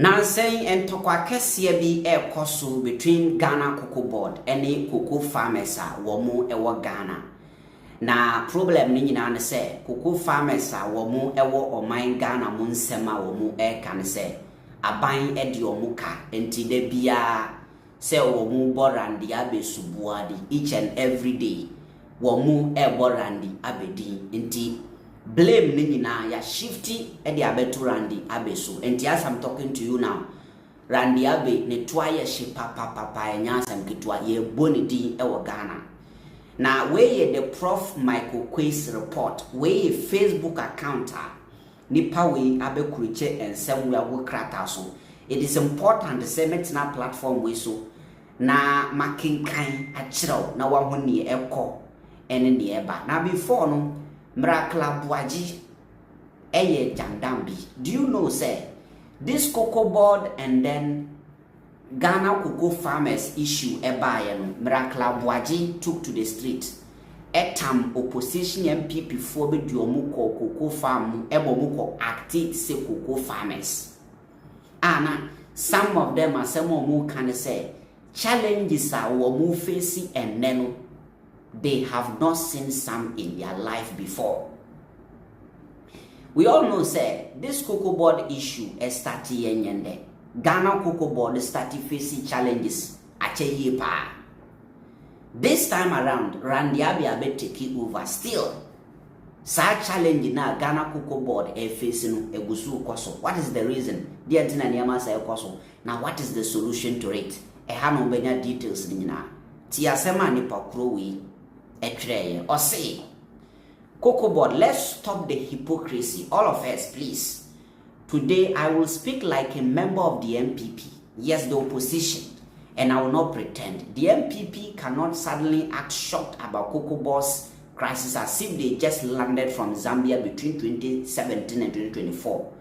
Now saying and tokwa kesiye bi ekoso between Ghana COCOBOD and cocoa farmers womu ewo Ghana. Na problem ni nyina ne se cocoa farmers womu ewo oman Ghana mu nsema womu kan se aban edi omuka enti de bia se womu borandi abesubuadi each and every day womu borandi abedi enti blame ni nyina ya shifty edi abetu randi abeso enti as I'm talking to you now randi abe ne twaye she papa enya sam kitwa ye boni di ewo Ghana. Na where the Prof Michael Quay's report where Facebook account nipa we abekuriche and somewhere we krata so it is important to say metina platform we so na makinkan achiro na wa honi ekọ ene ne eba na before no Miracles Aboagye eye jandam bi. Do you know say this COCOBOD and then Ghana cocoa farmers issue ebaye no Miracles Aboagye took to the street etam opposition NPP for be duomu ko cocoa farm ebomu ko active say cocoa farmers ana some of them are some more can say challenges are wo facing and then they have not seen some in their life before. We all know say this COCOBOD issue started yenyende. Ghana COCOBOD started facing challenges ache pa. This time around Randy Abe take over still. Such challenge na Ghana COCOBOD facing egusu koso. What is the reason? Dear Tina Niama say koso. Now what is the solution to it? No benya details ni na. Ti asema ni pakro wi etreye or say COCOBOD, let's stop the hypocrisy. All of us, please. Today, I will speak like a member of the NPP. Yes, the opposition. And I will not pretend. The NPP cannot suddenly act shocked about COCOBOD's crisis as if they just landed from Zambia between 2017 and 2024.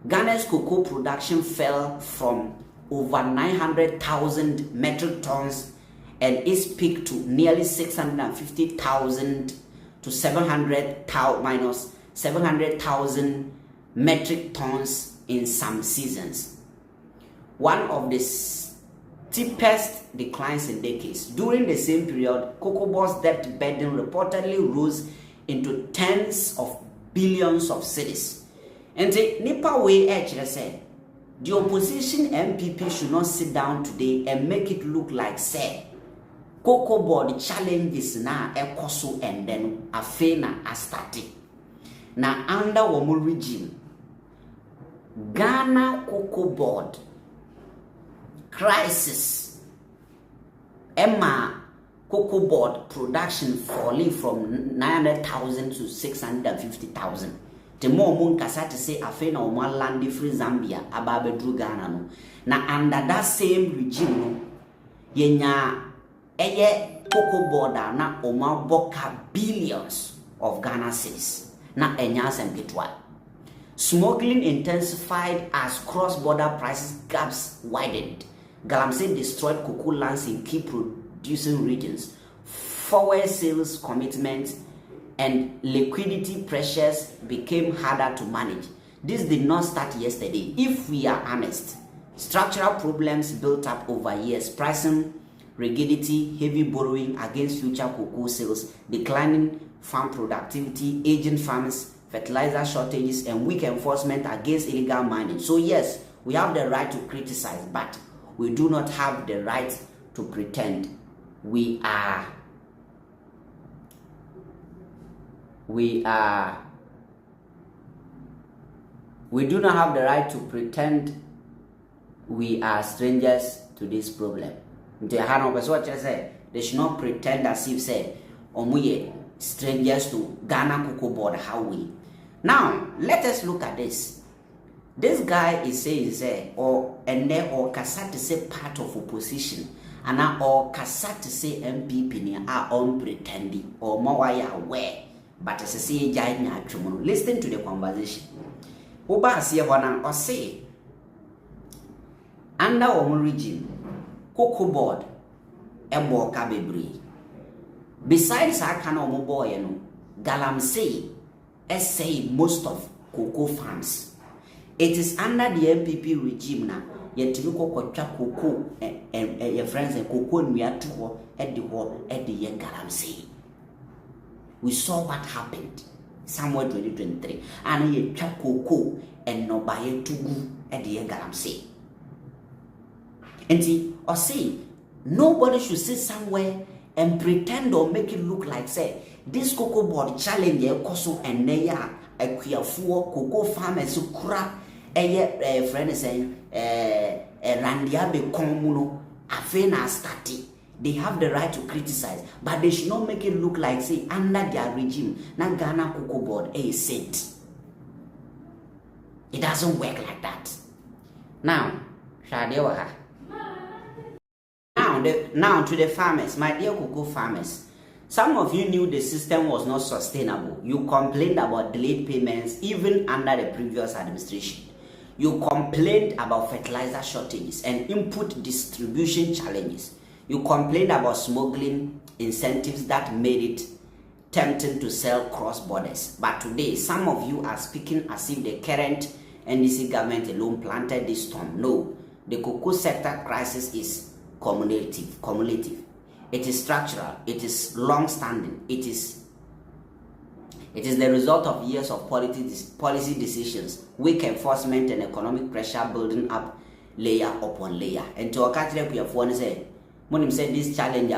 Ghana's cocoa production fell from over 900,000 metric tons and its peak to nearly 650,000 to 700,000 minus 700,000 metric tons in some seasons. One of the steepest declines in decades. During the same period, COCOBOD's debt burden reportedly rose into tens of billions of cedis. And the Nipa way actually said, the opposition NPP should not sit down today and make it look like say COCOBOD challenges na ekoso and then afena astati. Na under womu regime, Ghana COCOBOD crisis. Emma COCOBOD production falling from 900,000 to 650,000. The more moon kasa to say afena oma landi free Zambia ababe dru Ghana no. Na under that same regime no, yenya eye COCOBOD na oma boka billions of Ghana cedis na enyas and kitwa. Smuggling intensified as cross-border prices gaps widened. Galamsey destroyed cocoa lands in key producing regions. Forward sales commitments and liquidity pressures became harder to manage. This did not start yesterday. If we are honest, structural problems built up over years, pricing rigidity, heavy borrowing against future cocoa sales, declining farm productivity, aging farms, fertilizer shortages, and weak enforcement against illegal mining. So yes, we have the right to criticize, but we do not have the right to pretend we do not have the right to pretend we are strangers to this problem. They should not pretend as if say omuye strangers to Ghana COCOBOD how we. Now let us look at this. This guy is saying say or kasa to say part of opposition and or kasa to say NPP ni are unpretending or more aware but as I say jai nya atwumu. Listen to the conversation. Oba asie hona or say under our regime COCOBOD ebo ka bebre. Besides our kind of boy, Galamsey essay most of cocoa farms. It is under the NPP regime now. Yet you go cocoa and your friends and cocoa and we are to at the wall at the young galamsey. We saw what happened somewhere 2023, and you chop cocoa and no buy it to go at the young galamsey. And see, or say, nobody should sit somewhere and pretend or make it look like, say, this COCOBOD challenge, Koso and Neya, a queer four cocoa farmers who crack a friend saying, Randiabe Komuno, Afena Stati. They have the right to criticize, but they should not make it look like, say, under their regime, na Ghana COCOBOD a saint. It doesn't work like that. Now, Shadewa. Now to the farmers, my dear cocoa farmers. Some of you knew the system was not sustainable. You complained about delayed payments even under the previous administration. You complained about fertilizer shortages and input distribution challenges. You complained about smuggling incentives that made it tempting to sell cross borders. But today, some of you are speaking as if the current NDC government alone planted this storm. No, the cocoa sector crisis is cumulative. It is structural. It is long-standing. It is the result of years of policy decisions, weak enforcement, and economic pressure building up layer upon layer. And to Okatire Kuyafone say, Monim said this challenge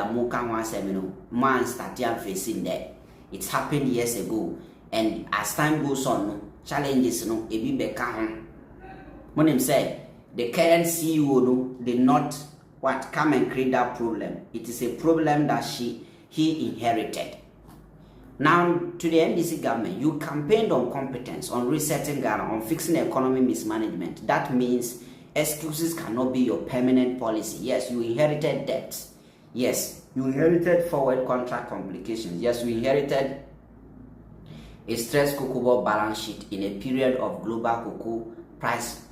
man started facing that. It happened years ago, and as time goes on, challenges ebi beka. Monim said the current CEO did not come and create that problem. It is a problem that he inherited. Now, to the NDC government, you campaigned on competence, on resetting Ghana, on fixing economy mismanagement. That means excuses cannot be your permanent policy. Yes, you inherited debt. Yes, you inherited forward contract complications. Yes, you inherited a stressed COCOBOD balance sheet in a period of global cocoa price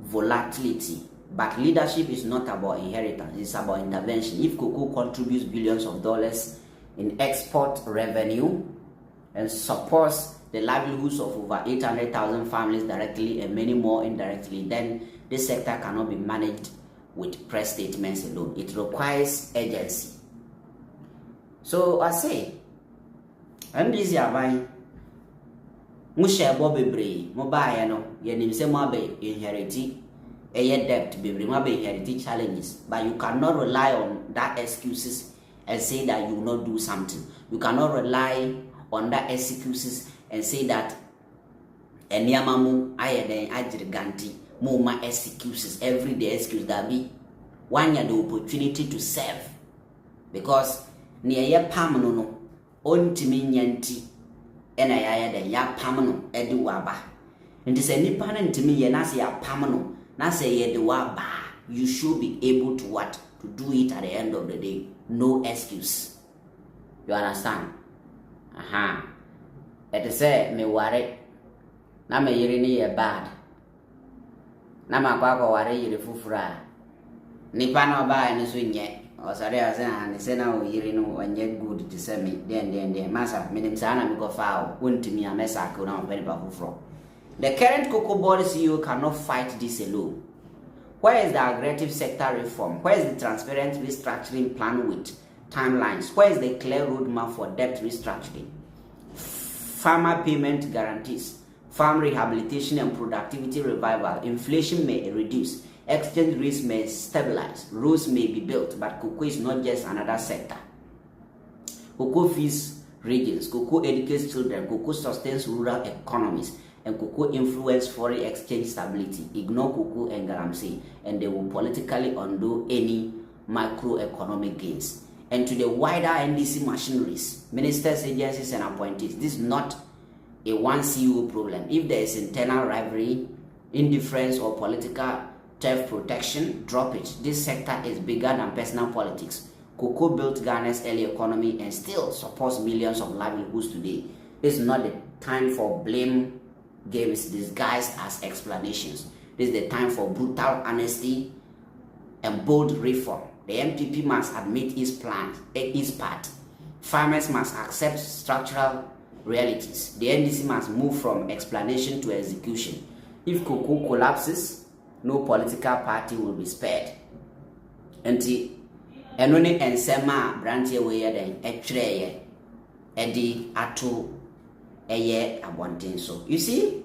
volatility. But leadership is not about inheritance, it's about intervention. If cocoa contributes billions of dollars in export revenue and supports the livelihoods of over 800,000 families directly and many more indirectly, then this sector cannot be managed with press statements alone. It requires agency. So I say, I'm busy buying. Musha Bobby mobile, your name say Mabe inherited a debt, baby, Mabe inherited challenges, but you cannot rely on that excuses and say that you will not do something. You cannot rely on that excuses and say that Enyamamu ayeden ajiriganti moma excuses everyday excuse that be one year the opportunity to serve, because near ya pamno no ontimi nyanti ena ya den ya pamno edi waba nti se nipa na ntimi ye na se ya pamno na se ye de waba, you should be able to what to do it at the end of the day. No excuse. You understand? It say me worry na me yiri ni ye bad na makwako worry yiri fufura nipa na ba ene so nye osare ase na se na o yiri no onye good to say me den masa me nim sana me go faa wontimi amesa ko na very fufuro. The current COCOBOD CEO cannot fight this alone. Where is the aggressive sector reform? Where is the transparent restructuring plan with timelines? Where is the clear roadmap for debt restructuring? Farmer payment guarantees, farm rehabilitation and productivity revival. Inflation may reduce, exchange rates may stabilize, roads may be built, but cocoa is not just another sector. Cocoa feeds regions, cocoa educates children, cocoa sustains rural economies, and cocoa influence foreign exchange stability. Ignore cocoa and galamsey, and they will politically undo any macroeconomic gains. And to the wider NDC machineries, ministers, agencies, and appointees, this is not a one CEO problem. If there is internal rivalry, indifference, or political turf protection, drop it. This sector is bigger than personal politics. Cocoa built Ghana's early economy and still supports millions of livelihoods today. This is not the time for blame games disguised as explanations. This is the time for brutal honesty and bold reform. The NPP must admit its part. Farmers must accept structural realities. The NDC must move from explanation to execution. If Cocoa collapses, no political party will be spared. Enti eno ne ensema branche we ye den etwereye edi ato eye abonten so. You see,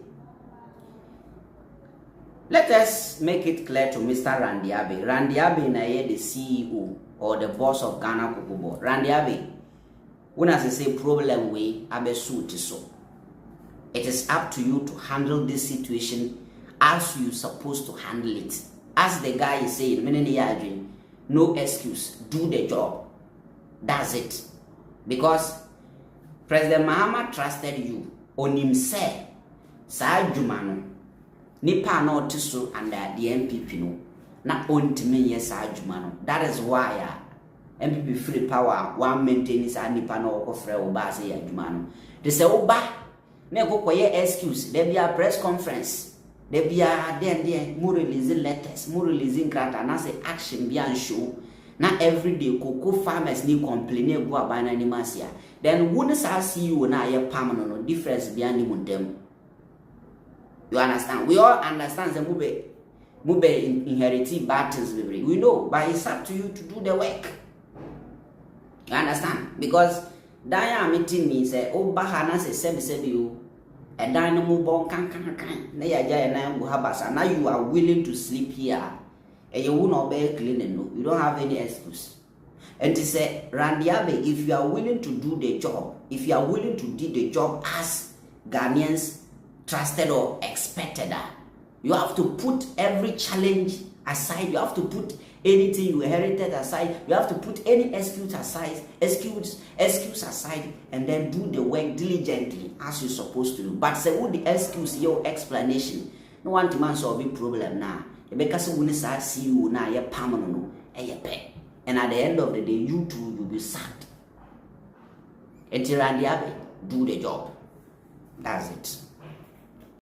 let us make it clear to Mr. Randy Abe. Randy Abe na ye the CEO or the boss of Ghana COCOBOD. Randy Abe, when I say problem we abe suit so. It is up to you to handle this situation as you supposed to handle it. As the guy is saying, no excuse, do the job. That's it. Because President Mahama trusted you on himself. Sa jumano nipa na otiso under the NPP no na ontime yes sa jumano. That is why NPP free power one maintain sa nipa na okofre oba say jumano. They say oba na go koye excuse. There be a press conference. There be a then more releasing letters, more releasing grant, and as a action be and show. Now every day cocoa farmers need complain go about animasia. Then when I see you na ye permanent difference behind them. You understand? We all understand the mube inheriting battles we know, but it's up to you to do the work. You understand? Because Daya meeting me say, oh bahana say you. And dynamo bon can na ya jaya na habasa. Now you are willing to sleep here and you will not be cleaning. No, you don't have any excuse. And to say, Randy Abe, if you are willing to do the job, if you are willing to do the job as Ghanaians trusted or expected, you have to put every challenge aside. You have to put anything you inherited aside. You have to put any excuse aside, and then do the work diligently as you're supposed to do. But say, what the excuse, your explanation? No one to man solve a problem now. Because when I see you now, you're permanent, and at the end of the day, you too will be sacked. Until Randy Abe, do the job. That's it.